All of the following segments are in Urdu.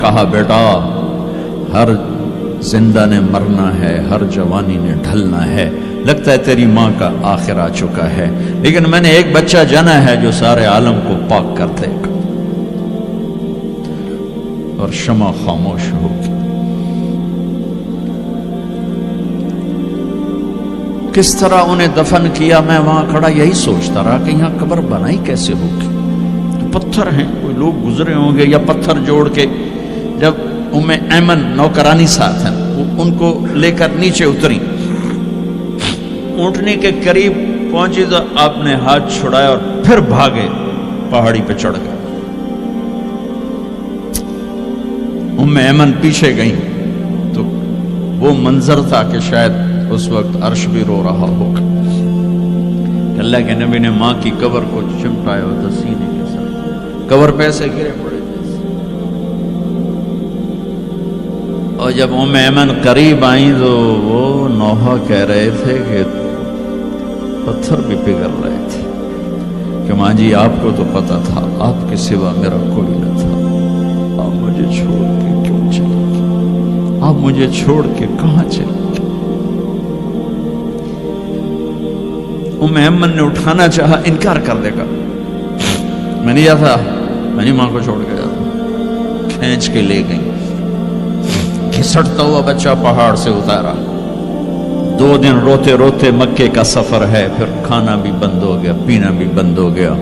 کہا بیٹا ہر زندہ نے مرنا ہے، ہر جوانی نے ڈھلنا ہے، لگتا ہے تیری ماں کا آخر آ چکا ہے، لیکن میں نے ایک بچہ جنا ہے جو سارے عالم کو پاک کر دے گا۔ اور شمع خاموش ہوگی۔ کس طرح انہیں دفن کیا، میں وہاں کھڑا یہی سوچتا رہا کہ یہاں قبر بنائی کیسے ہوگی۔ تو پتھر ہیں، کوئی لوگ گزرے ہوں گے یا پتھر جوڑ کے، جب ایمن نوکرانی ساتھ ہیں ان کو لے کر نیچے اتری، اونٹنی کے قریب پہنچی تو آپ نے ہاتھ چھڑایا اور پھر بھاگے، پہاڑی پہ چڑھ گئے۔ ایمن پیچھے گئیں تو وہ منظر تھا کہ شاید اس وقت عرش بھی رو رہا ہوگا کہ اللہ کے نبی نے ماں کی قبر کو چمٹایا ہوتا سینے کے ساتھ، قبر پہ ایسے گرے پڑے جیسے۔ اور جب ایمن قریب آئیں تو وہ نوحہ کہہ رہے تھے کہ پتھر بھی پگھل رہے تھے کہ ماں جی آپ کو تو پتا تھا آپ کے سوا میرا کوئی نہ تھا، آپ مجھے چھوڑ کے کیوں چلے گئے، آپ مجھے چھوڑ کے کہاں چلے گئے۔ ایمن نے اٹھانا چاہا، انکار کر دے گا، میں نہیں جاتا، میں نہیں ماں کو چھوڑ کے جاتا۔ کھینچ کے لے گئی، گھسٹتا ہوا بچہ پہاڑ سے اتارا۔ 2 دن روتے روتے مکے کا سفر ہے، پھر کھانا بھی بند ہو گیا، پینا بھی بند ہو گیا،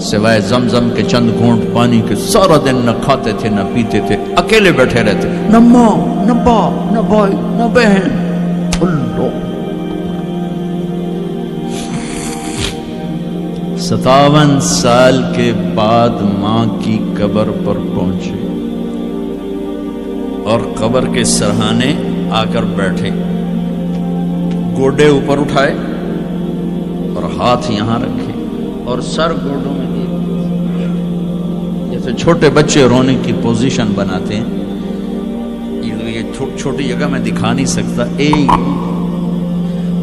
سوائے زمزم کے چند گھونٹ پانی کے سارا دن نہ کھاتے تھے نہ پیتے تھے، اکیلے بیٹھے رہتے، نہ ماں نہ باپ نہ بھائی نہ بہن۔ اللہ 57 سال کے بعد ماں کی قبر پر پہنچے اور قبر کے سرہانے آ کر بیٹھے، گوڈے اوپر اٹھائے اور ہاتھ یہاں رکھے اور سر گوڈوں میں دیے، جیسے چھوٹے بچے رونے کی پوزیشن بناتے ہیں۔ یہ چھوٹی جگہ میں دکھا نہیں سکتا،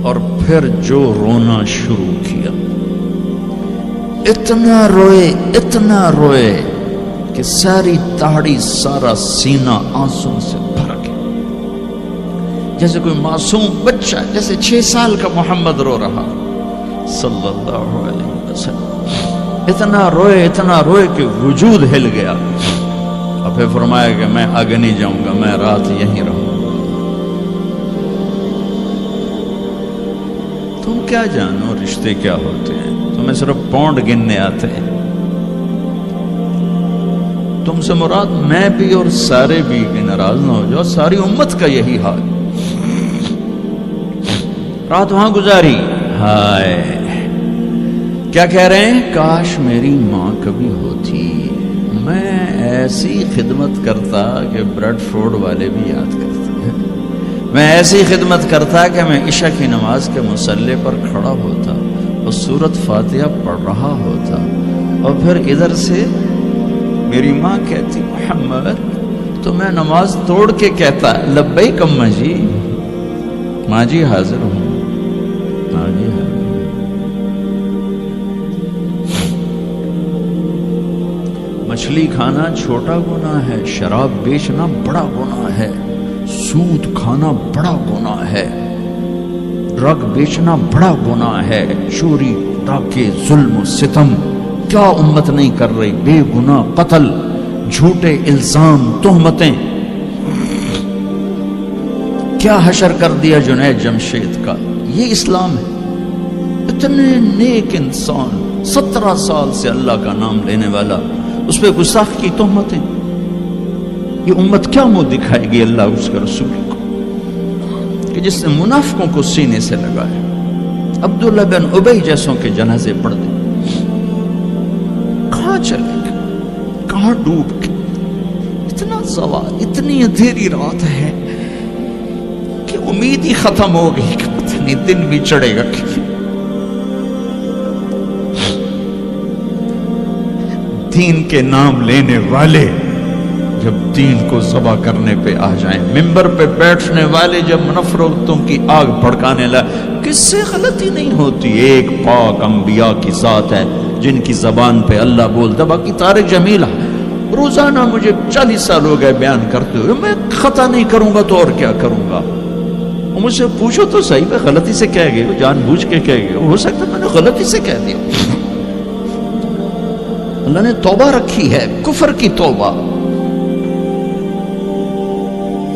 اور پھر جو رونا شروع کیا، اتنا روئے کہ ساری داڑھی سارا سینہ آنسوں سے بھر گیا، جیسے کوئی معصوم بچہ، جیسے 6 سال کا محمد رو رہا صلی اللہ علیہ وسلم۔ اتنا روئے کہ وجود ہل گیا، اور پھر فرمایا کہ میں آگے نہیں جاؤں گا، میں رات یہیں رہوں گا۔ تم کیا جانو رشتے کیا ہوتے ہیں، تمہیں صرف پونڈ گننے آتے ہیں۔ تم سے مراد میں بھی اور سارے بھی، کہ ناراض نہ ہو جاؤ، ساری امت کا یہی حال۔ رات وہاں گزاری، ہائے کیا کہہ رہے ہیں، کاش میری ماں کبھی ہوتی، میں ایسی خدمت کرتا کہ بریڈ فورڈ والے بھی یاد کرتے ہیں، میں ایسی خدمت کرتا کہ میں عشاء کی نماز کے مصلی پر کھڑا ہوتا اور سورۃ فاتحہ پڑھ رہا ہوتا، اور پھر ادھر سے میری ماں کہتی محمد، تو میں نماز توڑ کے کہتا لبیک اماں جی، ماں جی حاضر ہوں، ماں جی حاضر۔ مچھلی کھانا چھوٹا گناہ ہے، شراب بیچنا بڑا گناہ ہے، سود کھانا بڑا گناہ ہے، ڈرگ بیچنا بڑا گناہ ہے، چوری ڈاکے ظلم و ستم کیا امت نہیں کر رہی، بے گناہ قتل، جھوٹے الزام تہمتیں، کیا حشر کر دیا جنید جمشید کا۔ یہ اسلام ہے۔ اتنے نیک انسان، 17 سال سے اللہ کا نام لینے والا، اس پہ گستاخ کی تہمتیں، یہ امت کیا منہ دکھائے گی اللہ اس کے رسول کو، کہ جس نے منافقوں کو سینے سے لگایا، عبداللہ بن ابی جیسوں کے جنازے پڑھ دے، کہاں چلے گئے، کہاں ڈوب کے، اتنا زوال، اتنی اندھیری رات ہے کہ امید ہی ختم ہو گئی کہ پتہ نہیں دن بھی چڑھے گا۔ دین کے نام لینے والے جب دین کو ذبح کرنے پہ آ جائیں، ممبر پہ بیٹھنے والے جب نفرتوں کی آگ بھڑکانے لگے، کس سے غلطی نہیں ہوتی، ایک پاک انبیاء کی ذات ہے جن کی زبان پہ اللہ بولتا، باقی طارق جمیلہ روزانہ مجھے 40 سال ہو گئے بیان کرتے ہوئے، میں خطا نہیں کروں گا تو اور کیا کروں گا؟ مجھ سے پوچھو تو صحیح، میں غلطی سے کہہ گئے، جان بوجھ کے کہہ گئے، ہو سکتا میں نے غلطی سے کہہ دیا۔ اللہ نے توبہ رکھی ہے، کفر کی توبہ۔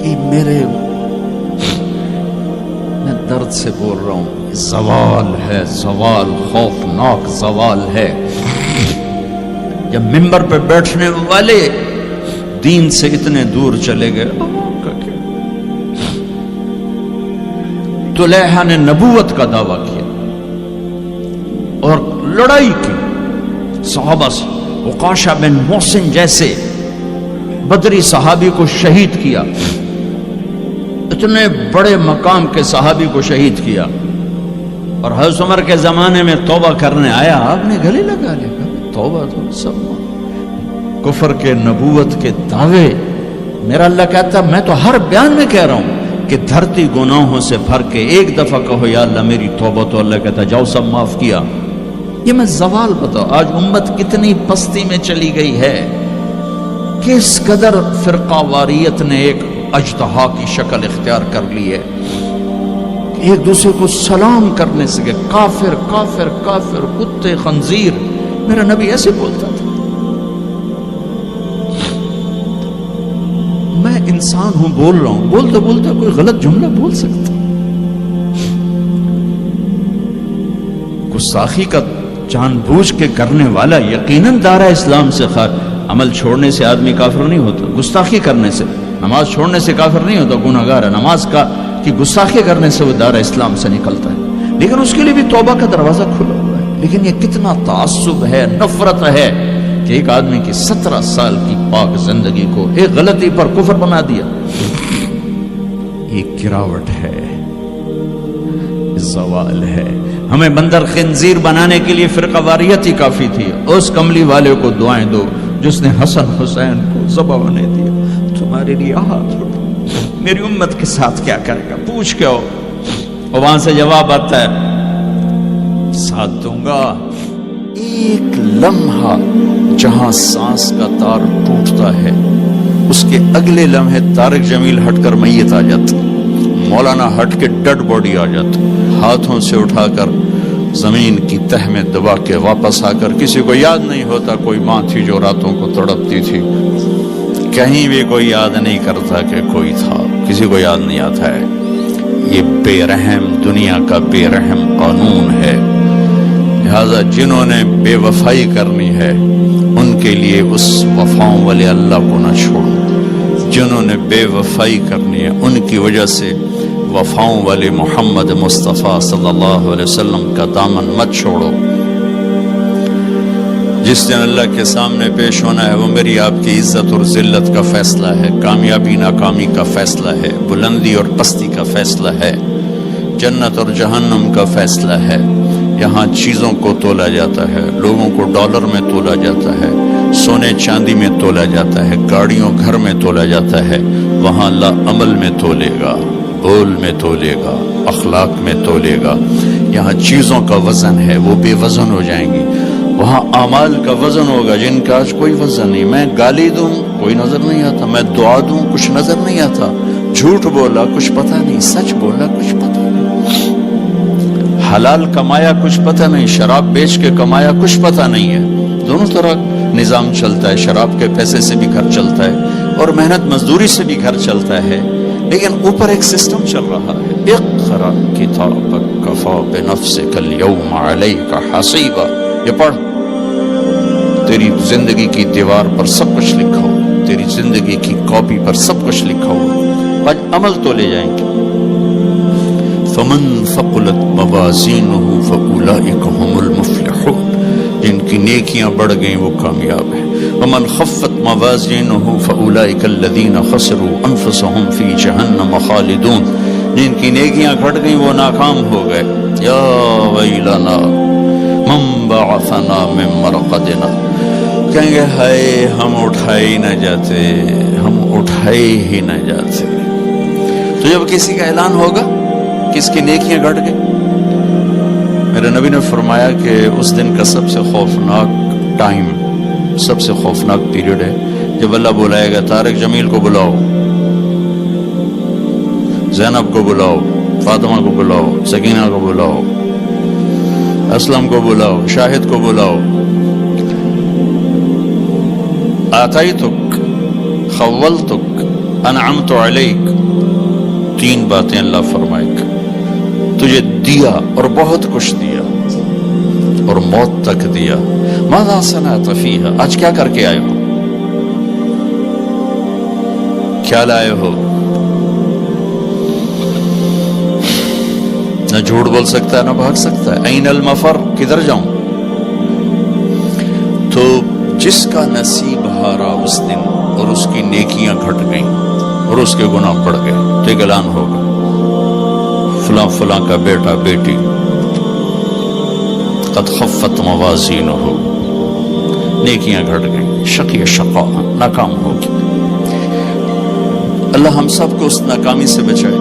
یہ میں درد سے بول رہا ہوں، زوال ہے، زوال، خوفناک زوال ہے۔ جب منبر پہ بیٹھنے والے دین سے اتنے دور چلے گئے، طلحہ نے نبوت کا دعویٰ کیا اور لڑائی کی صحابہ سے، عکاشہ بن محسن جیسے بدری صحابی کو شہید کیا، اتنے بڑے مقام کے صحابی کو شہید کیا، اور حضرت عمر کے زمانے میں توبہ کرنے آیا، آپ نے گلے لگا لیا، توبہ تو سب کفر کے، نبوت کے دعوے۔ میرا اللہ کہتا میں تو ہر بیان میں کہہ رہا ہوں کہ دھرتی گناہوں سے بھر کے ایک دفعہ کہو یا اللہ میری توبہ، تو اللہ کہتا جاؤ سب معاف کیا۔ یہ میں زوال بتاؤ، آج امت کتنی پستی میں چلی گئی ہے، کس قدر فرقہ واریت نے ایک اجتہا کی شکل اختیار کر لی ہے، ایک دوسرے کو سلام کرنے سے کہ کافر کافر کافر، کتے خنزیر۔ میرا نبی ایسے بولتا تھا۔ میں انسان ہوں، بول رہا ہوں، بولتے بولتے کوئی غلط جملہ بول سکتا۔ گستاخی کا جان بوجھ کے کرنے والا یقیناً دائرہ اسلام سے عمل چھوڑنے سے آدمی کافر نہیں ہوتا، گستاخی کرنے سے، نماز چھوڑنے سے کافر نہیں ہوتا، گناہ گار ہے، نماز کی گستاخی کرنے سے وہ دائرہ اسلام سے نکلتا ہے، لیکن اس کے لیے بھی توبہ کا دروازہ کھلا ہوا ہے۔ لیکن یہ کتنا تعصب ہے، نفرت ہے کہ ایک آدمی کی 17 سال کی پاک زندگی کو ایک غلطی پر کفر بنا دیا۔ یہ گراوٹ ہے، زوال ہے۔ ہمیں بندر خنزیر بنانے کے لیے فرقہ واریت ہی کافی تھی۔ اس کملی والے کو دعائیں دو جس نے حسن حسین کو ذبح ہونے دیا، تمہارے لیے ہاتھ اٹھا، میری امت کے ساتھ کیا کرے گا، پوچھ کے ہو۔ اور وہاں سے جواب آتا ہے ساتھ دوں گا۔ ایک لمحہ جہاں سانس کا تار ٹوٹتا ہے، اس کے اگلے لمحے طارق جمیل ہٹ کر میت آ جاتا، مولانا ہٹ کے ڈیڈ باڈی آ جاتا، ہاتھوں سے اٹھا کر زمین کی تہ میں دبا کے واپس آ کر کسی کو یاد نہیں ہوتا کوئی ماں تھی جو راتوں کو تڑپتی تھی، کہیں بھی کوئی یاد نہیں کرتا کہ کوئی تھا، کسی کو یاد نہیں آتا ہے۔ یہ بے رحم دنیا کا بے رحم قانون ہے، لہذا جنہوں نے بے وفائی کرنی ہے ان کے لیے اس وفاؤں والے اللہ کو نہ چھوڑو، جنہوں نے بے وفائی کرنی ہے ان کی وجہ سے وفاؤں والے محمد مصطفیٰ صلی اللہ علیہ وسلم کا دامن مت چھوڑو۔ جس دن اللہ کے سامنے پیش ہونا ہے وہ میری آپ کی عزت اور ذلت کا فیصلہ ہے، کامیابی ناکامی کا فیصلہ ہے، بلندی اور پستی کا فیصلہ ہے، جنت اور جہنم کا فیصلہ ہے۔ یہاں چیزوں کو تولا جاتا ہے، لوگوں کو ڈالر میں تولا جاتا ہے، سونے چاندی میں تولا جاتا ہے، گاڑیوں گھر میں تولا جاتا ہے۔ وہاں اللہ عمل میں تولے گا، بول میں تولے گا، اخلاق میں تولے گا۔ یہاں چیزوں کا وزن ہے، وہ بے وزن ہو جائیں گی۔ وہاں اعمال کا وزن ہوگا جن کا آج کوئی وزن نہیں۔ میں گالی دوں کوئی نظر نہیں آتا، میں دعا دوں کچھ نظر نہیں آتا، جھوٹ بولا کچھ پتہ نہیں، سچ بولا کچھ پتہ نہیں، حلال کمایا کچھ پتہ نہیں، شراب بیچ کے کمایا کچھ پتہ نہیں ہے۔ دونوں طرح نظام چلتا ہے، شراب کے پیسے سے بھی گھر چلتا ہے اور محنت مزدوری سے بھی گھر چلتا ہے، لیکن اوپر ایک سسٹم چل رہا ہے۔ اقرأ کتابک کفی بنفسک اليوم علیک حسیبا، یہ پڑھ، تیری زندگی کی دیوار پر سب کچھ لکھا ہو، تیری زندگی کی کاپی پر سب کچھ لکھا ہو، آج عمل تو لے جائیں گے۔ فمن ثقلت موازینہ فاولئک هم المفلحون، جن کی نیکیاں بڑھ گئیں وہ کامیاب ہیں۔ ومن خفت موازینہ فاولئک الذین خسروا انفسهم فی جہنم خالدون، جن کی نیکیاں گھٹ گئیں وہ ناکام ہو گئے۔ یا ویلنا من بعثنا من مرقدنا، کہیں گے ہائے ہم اٹھائے ہی نہ جاتے، ہم اٹھائے ہی نہ جاتے۔ تو جب کسی کا اعلان ہوگا کس کی نیکیاں گھٹ گئی، میرے نبی نے فرمایا کہ اس دن کا سب سے خوفناک ٹائم، سب سے خوفناک پیریڈ ہے جب اللہ بلائے گا طارق جمیل کو بلاؤ، زینب کو بلاؤ، فاطمہ کو بلاؤ، سکینہ کو بلاؤ، اسلم کو بلاؤ، شاہد کو بلاؤ، آتیتک، خولتک، انعمت علیک، 3 باتیں اللہ فرمائے گا، تجھے دیا اور بہت کچھ دیا اور موت تک دیا۔ ماذا صنعت فیہا، آج کیا کر کے آئے ہو، کیا لائے ہو؟ نہ جھوٹ بول سکتا ہے نہ بھاگ سکتا ہے۔ این المفر، کدھر جاؤں؟ تو جس کا نصیب ہارا اس دن اور اس کی نیکیاں گھٹ گئیں اور اس کے گناہ بڑھ گئے تو ایک اعلان ہوگا، فلاں فلاں کا بیٹا بیٹی قد خفت موازینہ، نیکیاں گھٹ گئیں، شقی شقا، ناکام ہوگی۔ اللہ ہم سب کو اس ناکامی سے بچائے۔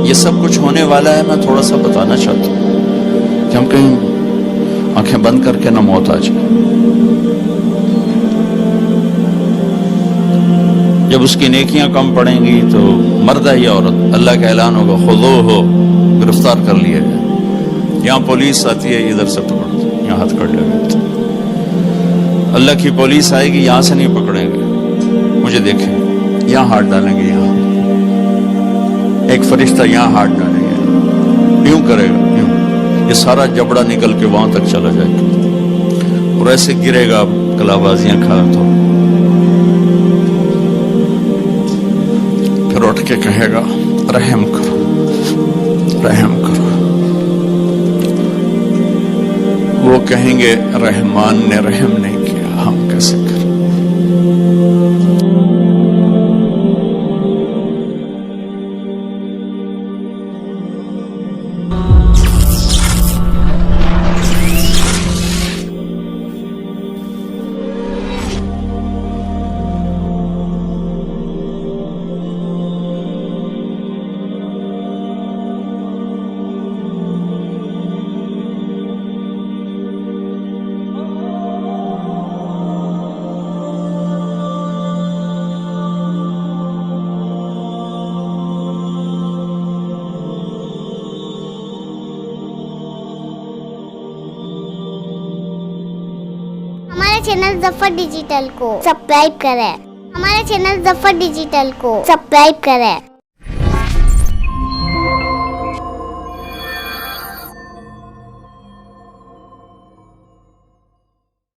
یہ سب کچھ ہونے والا ہے، میں تھوڑا سا بتانا چاہتا ہوں کہ ہم کہیں آنکھیں بند کر کے نہ موت آ جائے۔ جب اس کی نیکیاں کم پڑیں گی تو مرد ہے یا عورت، اللہ کا اعلان ہوگا خذوہ، گرفتار کر لیا گیا۔ یہاں پولیس آتی ہے، ادھر سے پکڑ، یہاں ہاتھ کر لے گا۔ اللہ کی پولیس آئے گی، یہاں سے نہیں پکڑیں گے، مجھے دیکھیں، یہاں ہاتھ ڈالیں گے، یہاں ایک فرشتہ یہاں ہاتھ ڈالیں گے، یوں کرے گا، یوں، یہ سارا جبڑا نکل کے وہاں تک چلا جائے گا اور ایسے گرے گا کلا بازیاں کھا تو پھر اٹھ کے کہے گا رحم کرو، رحم کرو۔ وہ کہیں گے رحمان نے رحم نہیں کیا، ہم کیسے کریں؟ چینل ظفر ڈیجیٹل کو سبسکرائب کریں، ہمارے چینل ظفر ڈیجیٹل کو سبسکرائب کریں۔